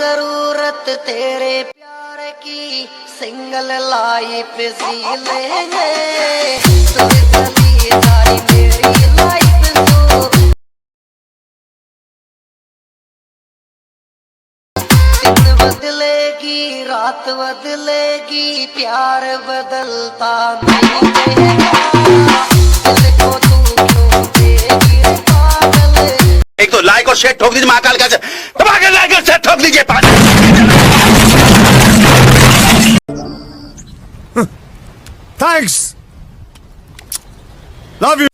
जरूरत तेरे प्यार की, सिंगल लाइफ जी लेंगे, तुझे चली जाए मेरी लाइफ तो। दिन बदलेगी रात बदलेगी, प्यार बदलता नहीं रहेगा, दिल को तू क्यों देगी पागल। एक तो लाइक और शेयर ठोक दीजिए महाकाल का, लाइक और शेयर ठोक दीजिए। Thanks. Love you.